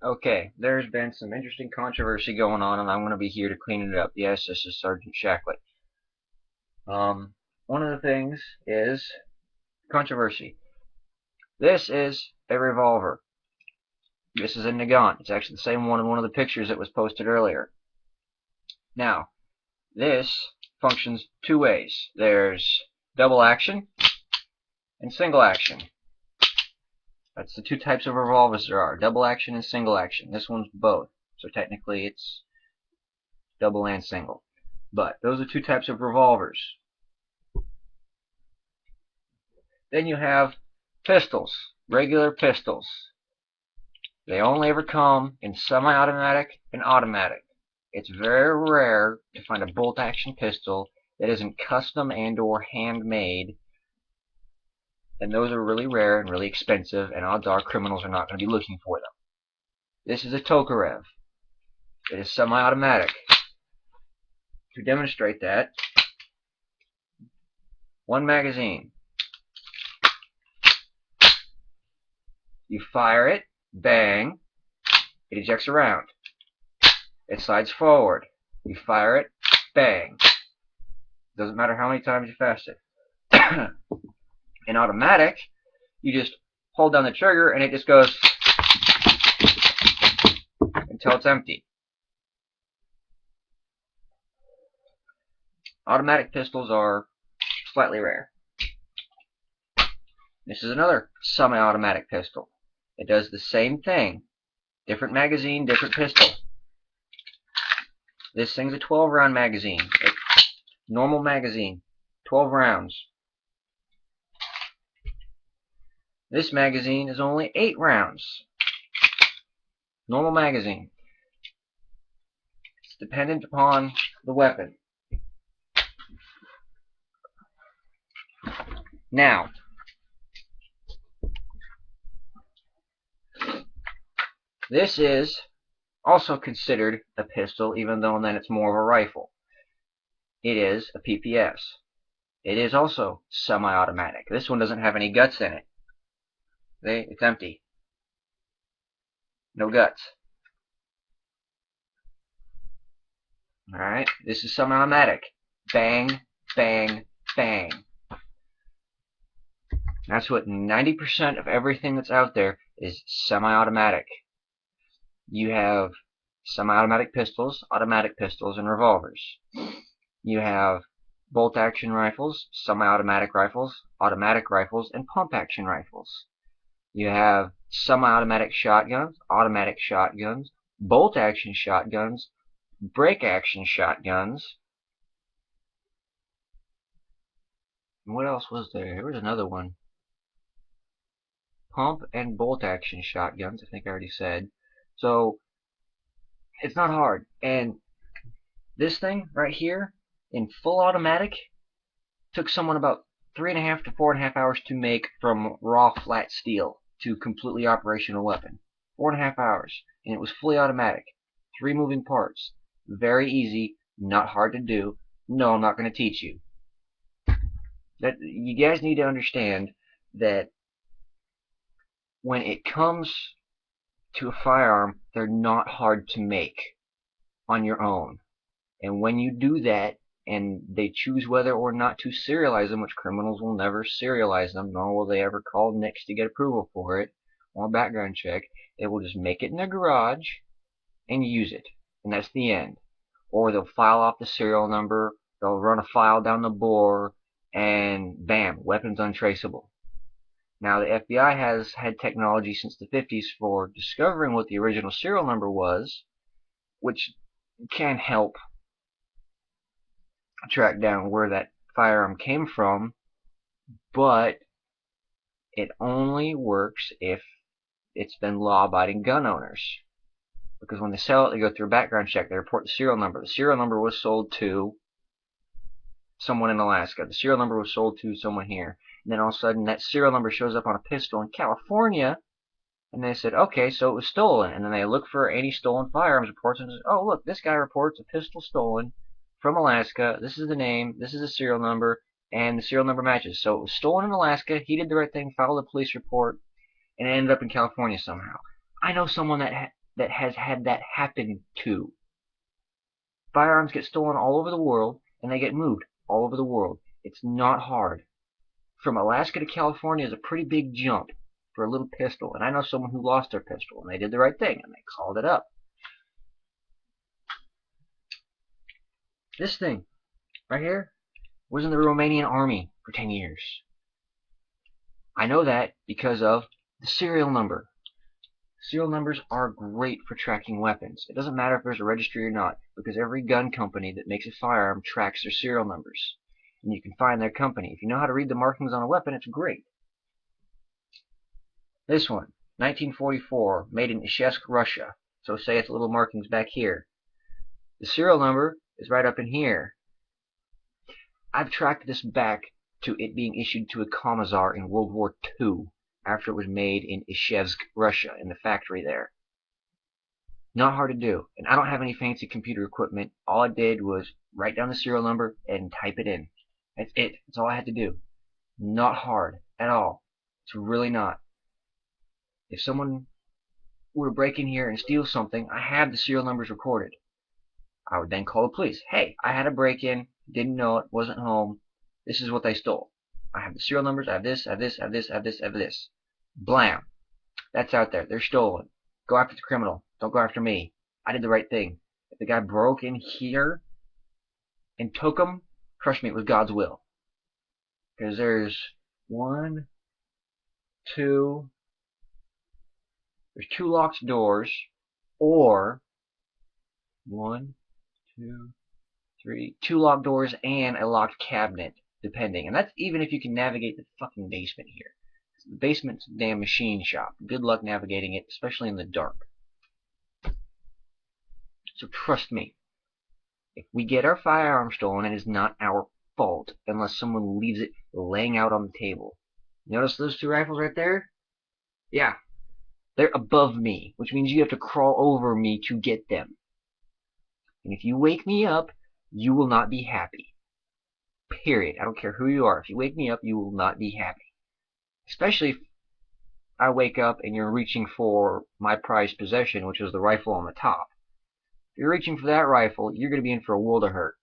Okay, there's been some interesting controversy going on, and I'm going to be here to clean it up. Yes, this is Sergeant Shackley. One of the things is controversy. This is a revolver. This is a Nagant. It's actually the same one in one of the pictures that was posted earlier. Now, this functions two ways. There's double action and single action. That's the two types of revolvers there are, double action and single action. This one's both, so technically it's double and single. But those are two types of revolvers. Then you have pistols, regular pistols. They only ever come in semi-automatic and automatic. It's very rare to find a bolt-action pistol that isn't custom and or handmade, and those are really rare and really expensive, and odds are criminals are not going to be looking for them. This is a Tokarev. It is semi-automatic. To demonstrate that, one magazine. You fire it, bang, it ejects around. It slides forward. You fire it, bang. Doesn't matter how many times you fast it. In automatic, you just hold down the trigger and it just goes until it's empty. Automatic pistols are slightly rare. This is another semi-automatic pistol. It does the same thing. Different magazine, different pistol. This thing's a 12-round magazine. Normal magazine, 12 rounds. This magazine is only 8 rounds. Normal magazine. It's dependent upon the weapon. Now, this is also considered a pistol, even though then it's more of a rifle. It is a PPS. It is also semi-automatic. This one doesn't have any guts in it. See? It's empty. No guts. Alright, this is semi-automatic. Bang, bang, bang. That's what 90% of everything that's out there is semi-automatic. You have semi-automatic pistols, automatic pistols, and revolvers. You have bolt-action rifles, semi-automatic rifles, automatic rifles, and pump-action rifles. You have semi-automatic shotguns, automatic shotguns, bolt-action shotguns, break-action shotguns. And what else was there? There was another one. Pump and bolt-action shotguns, I think I already said. So, it's not hard. And this thing right here, in full automatic, took someone about 3.5 to 4.5 hours to make from raw flat steel to completely operational weapon. 4.5 hours. And it was fully automatic. 3 moving parts. Very easy, not hard to do. No, I'm not going to teach you. You guys need to understand that when it comes to a firearm, they're not hard to make on your own. And when you do that, and they choose whether or not to serialize them, which criminals will never serialize them, nor will they ever call NICS to get approval for it, or a background check. They will just make it in their garage and use it. And that's the end. Or they'll file off the serial number, they'll run a file down the bore, and bam, weapon's untraceable. Now, the FBI has had technology since the 50s for discovering what the original serial number was, which can help track down where that firearm came from, but it only works if it's been law-abiding gun owners. Because when they sell it, they go through a background check. They report the serial number. The serial number was sold to someone in Alaska. The serial number was sold to someone here. And then all of a sudden, that serial number shows up on a pistol in California. And they said, okay, so it was stolen. And then they look for any stolen firearms reports and say, oh, look, this guy reports a pistol stolen from Alaska. This is the name. This is the serial number. And the serial number matches. So it was stolen in Alaska. He did the right thing, filed a police report, and it ended up in California somehow. I know someone that that has had that happen to. Firearms get stolen all over the world, and they get moved all over the world. It's not hard. From Alaska to California is a pretty big jump for a little pistol, and I know someone who lost their pistol, and they did the right thing, and they called it up. This thing right here was in the Romanian army for 10 years. I know that because of the serial number. Serial numbers are great for tracking weapons. It doesn't matter if there's a registry or not, because every gun company that makes a firearm tracks their serial numbers. And you can find their company. If you know how to read the markings on a weapon, it's great. This one, 1944, made in Ishevsk, Russia. So say it's little markings back here. The serial number is right up in here. I've tracked this back to it being issued to a commissar in World War II after it was made in Ishevsk, Russia, in the factory there. Not hard to do, and I don't have any fancy computer equipment. All I did was write down the serial number and type it in. That's it. That's all I had to do. Not hard at all. It's really not. If someone were to break in here and steal something, I have the serial numbers recorded. I would then call the police. Hey, I had a break-in, didn't know it, wasn't home. This is what they stole. I have the serial numbers, I have this, I have this, I have this, I have this, I have this. Blam. That's out there. They're stolen. Go after the criminal. Don't go after me. I did the right thing. If the guy broke in here and took them, trust me, it was God's will. Because there's there's two locked doors, or two locked doors and a locked cabinet, depending. And that's even if you can navigate the fucking basement here. The basement's a damn machine shop. Good luck navigating it, especially in the dark. So trust me, if we get our firearm stolen, it is not our fault unless someone leaves it laying out on the table. Notice those two rifles right there? Yeah, they're above me, which means you have to crawl over me to get them. And if you wake me up, you will not be happy. Period. I don't care who you are. If you wake me up, you will not be happy. Especially if I wake up and you're reaching for my prized possession, which is the rifle on the top. If you're reaching for that rifle, you're going to be in for a world of hurt.